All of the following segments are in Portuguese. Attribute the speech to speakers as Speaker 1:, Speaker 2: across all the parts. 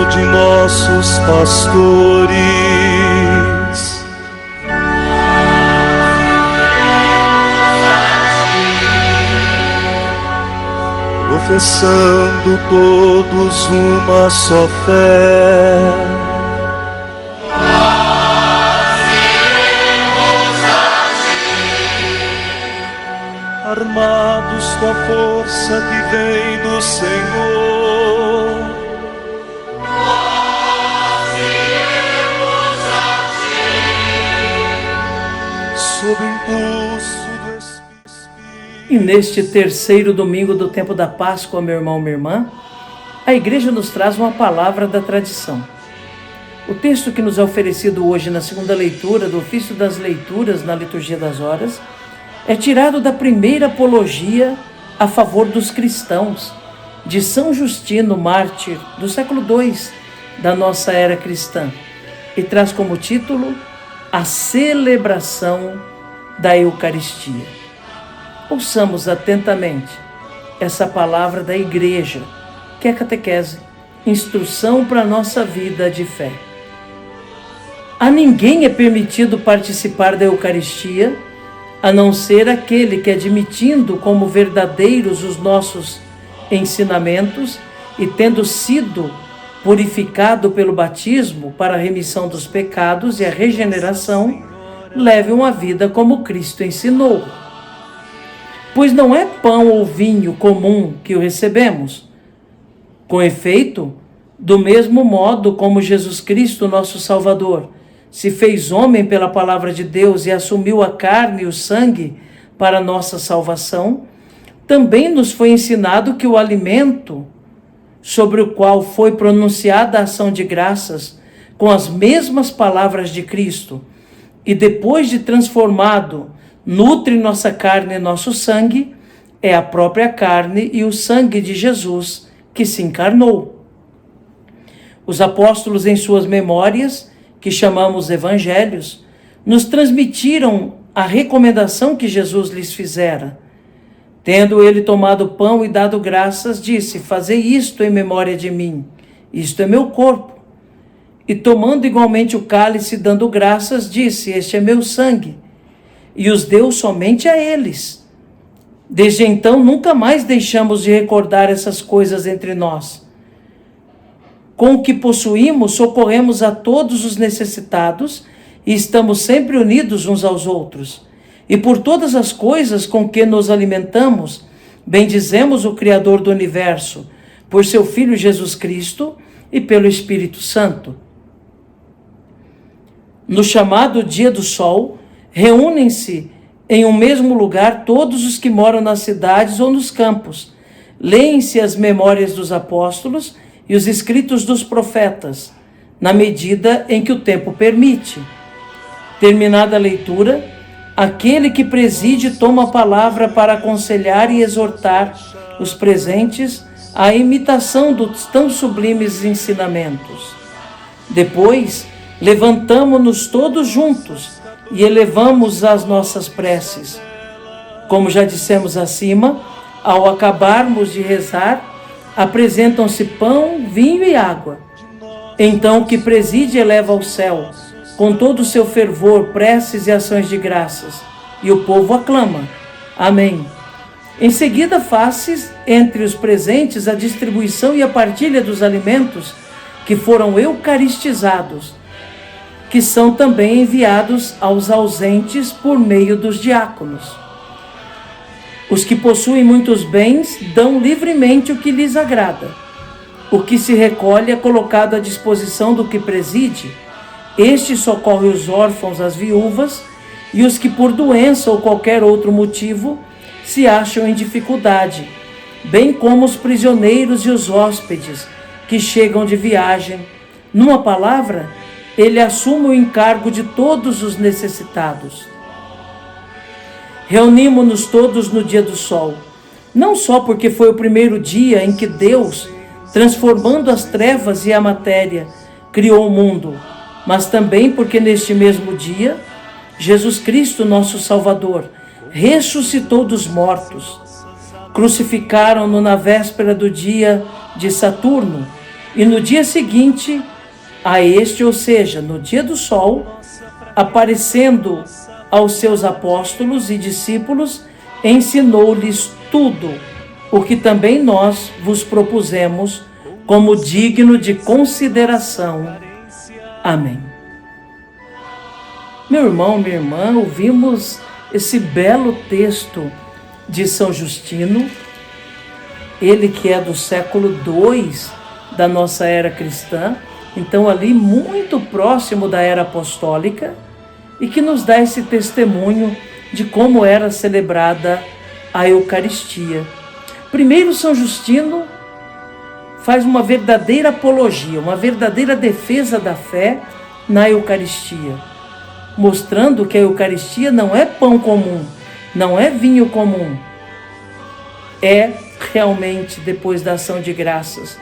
Speaker 1: de nossos pastores. Professando todos uma só fé, armados com a força que vem do Senhor, nós iremos a ti, sob impulso do Espírito.
Speaker 2: E neste terceiro domingo do tempo da Páscoa, meu irmão, minha irmã, a igreja nos traz uma palavra da tradição. O texto que nos é oferecido hoje na segunda leitura do ofício das leituras na liturgia das horas é tirado da primeira apologia a favor dos cristãos, de São Justino, mártir do século II da nossa era cristã, e traz como título a celebração da Eucaristia. Ouçamos atentamente essa palavra da igreja, que é catequese, instrução para a nossa vida de fé. A ninguém é permitido participar da Eucaristia, a não ser aquele que, admitindo como verdadeiros os nossos ensinamentos e tendo sido purificado pelo batismo para a remissão dos pecados e a regeneração, leve uma vida como Cristo ensinou. Pois não é pão ou vinho comum que o recebemos. Com efeito, do mesmo modo como Jesus Cristo, nosso Salvador, se fez homem pela palavra de Deus e assumiu a carne e o sangue para nossa salvação, também nos foi ensinado que o alimento sobre o qual foi pronunciada a ação de graças com as mesmas palavras de Cristo e depois de transformado nutre nossa carne e nosso sangue, é a própria carne e o sangue de Jesus que se encarnou. Os apóstolos, em suas memórias, que chamamos evangelhos, nos transmitiram a recomendação que Jesus lhes fizera. Tendo ele tomado o pão e dado graças, disse: fazei isto em memória de mim, isto é meu corpo. E tomando igualmente o cálice, dando graças, disse: este é meu sangue. E os deu somente a eles. Desde então, nunca mais deixamos de recordar essas coisas entre nós. Com o que possuímos, socorremos a todos os necessitados e estamos sempre unidos uns aos outros. E por todas as coisas com que nos alimentamos, bendizemos o Criador do Universo, por seu Filho Jesus Cristo e pelo Espírito Santo. No chamado Dia do Sol, reúnem-se em um mesmo lugar todos os que moram nas cidades ou nos campos. Leem-se as memórias dos apóstolos e os escritos dos profetas, na medida em que o tempo permite. Terminada a leitura, aquele que preside toma a palavra para aconselhar e exortar os presentes à imitação dos tão sublimes ensinamentos. Depois, levantamo-nos todos juntos e elevamos as nossas preces. Como já dissemos acima, ao acabarmos de rezar, apresentam-se pão, vinho e água. Então o que preside eleva ao céu, com todo o seu fervor, preces e ações de graças, e o povo aclama: Amém. Em seguida faz-se entre os presentes a distribuição e a partilha dos alimentos que foram eucaristizados, que são também enviados aos ausentes por meio dos diáconos. Os que possuem muitos bens dão livremente o que lhes agrada. O que se recolhe é colocado à disposição do que preside. Este socorre os órfãos, as viúvas e os que por doença ou qualquer outro motivo se acham em dificuldade, bem como os prisioneiros e os hóspedes que chegam de viagem. Numa palavra, ele assume o encargo de todos os necessitados. Reunimos-nos todos no dia do sol, não só porque foi o primeiro dia em que Deus, transformando as trevas e a matéria, criou o mundo, mas também porque neste mesmo dia, Jesus Cristo, nosso Salvador, ressuscitou dos mortos. Crucificaram-no na véspera do dia de Saturno E no dia seguinte a este, ou seja, no dia do sol, aparecendo aos seus apóstolos e discípulos, ensinou-lhes tudo o que também nós vos propusemos como digno de consideração. Amém. Meu irmão, minha irmã, ouvimos esse belo texto de São Justino, ele que é do século II da nossa era cristã, então ali muito próximo da era apostólica, e que nos dá esse testemunho de como era celebrada a Eucaristia. Primeiro, São Justino faz uma verdadeira apologia, uma verdadeira defesa da fé na Eucaristia, mostrando que a Eucaristia não é pão comum, não é vinho comum, é realmente, depois da ação de graças,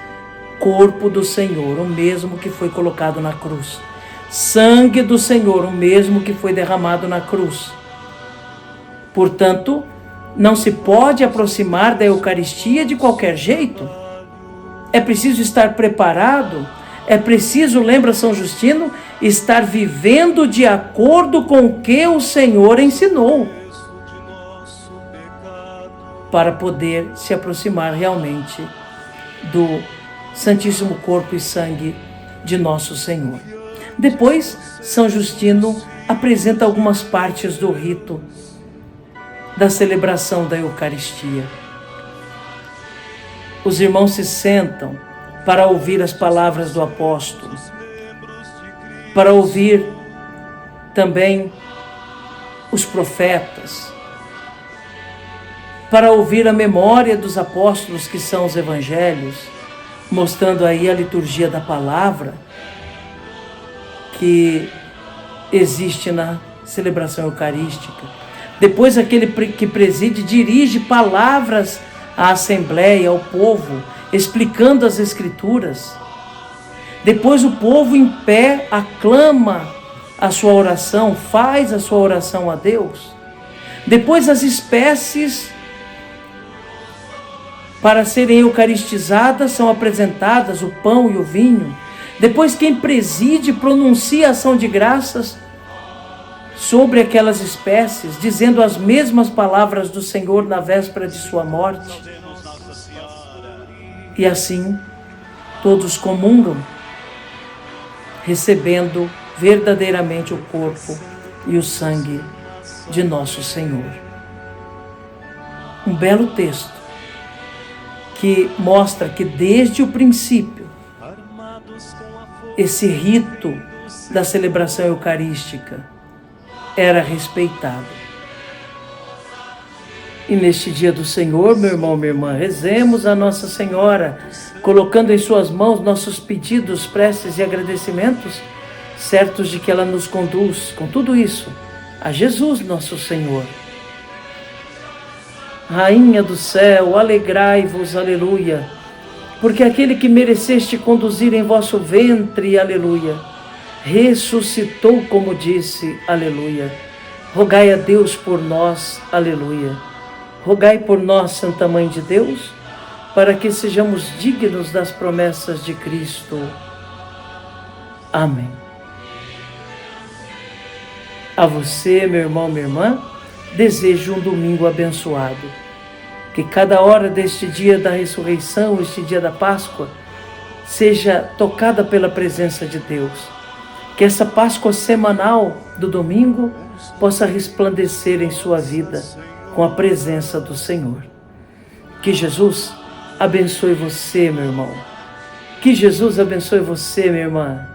Speaker 2: corpo do Senhor, o mesmo que foi colocado na cruz. Sangue do Senhor, o mesmo que foi derramado na cruz. Portanto, não se pode aproximar da Eucaristia de qualquer jeito. É preciso estar preparado, é preciso, lembra São Justino, estar vivendo de acordo com o que o Senhor ensinou, para poder se aproximar realmente do Santíssimo Corpo e Sangue de nosso Senhor. Depois, São Justino apresenta algumas partes do rito da celebração da Eucaristia. Os irmãos se sentam para ouvir as palavras do apóstolo, para ouvir também os profetas, para ouvir a memória dos apóstolos, que são os evangelhos, mostrando aí a liturgia da palavra que existe na celebração eucarística. Depois, aquele que preside dirige palavras à assembleia, ao povo, explicando as Escrituras. Depois, o povo em pé aclama a sua oração, faz a sua oração a Deus. Depois, as espécies para serem eucaristizadas são apresentadas, o pão e o vinho. Depois, quem preside pronuncia a ação de graças sobre aquelas espécies, dizendo as mesmas palavras do Senhor na véspera de sua morte. E assim, todos comungam, recebendo verdadeiramente o corpo e o sangue de nosso Senhor. Um belo texto que mostra que desde o princípio, esse rito da celebração eucarística era respeitado. E neste dia do Senhor, meu irmão, minha irmã, rezemos a Nossa Senhora, colocando em suas mãos nossos pedidos, preces e agradecimentos, certos de que ela nos conduz, com tudo isso, a Jesus nosso Senhor. Rainha do céu, alegrai-vos, aleluia, porque aquele que mereceste conduzir em vosso ventre, aleluia, ressuscitou como disse, aleluia. Rogai a Deus por nós, aleluia. Rogai por nós, Santa Mãe de Deus, para que sejamos dignos das promessas de Cristo. Amém. A você, meu irmão, minha irmã, desejo um domingo abençoado. Que cada hora deste dia da ressurreição, este dia da Páscoa, seja tocada pela presença de Deus. Que essa Páscoa semanal do domingo possa resplandecer em sua vida com a presença do Senhor. Que Jesus abençoe você, meu irmão. Que Jesus abençoe você, minha irmã.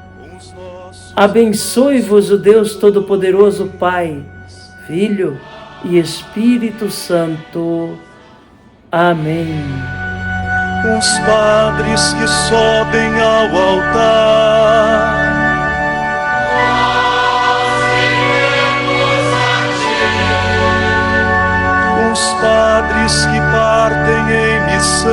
Speaker 2: Abençoe-vos o Deus Todo-Poderoso, Pai, Filho e Espírito Santo. Amém.
Speaker 1: Os padres que sobem ao altar, os padres que partem em missão,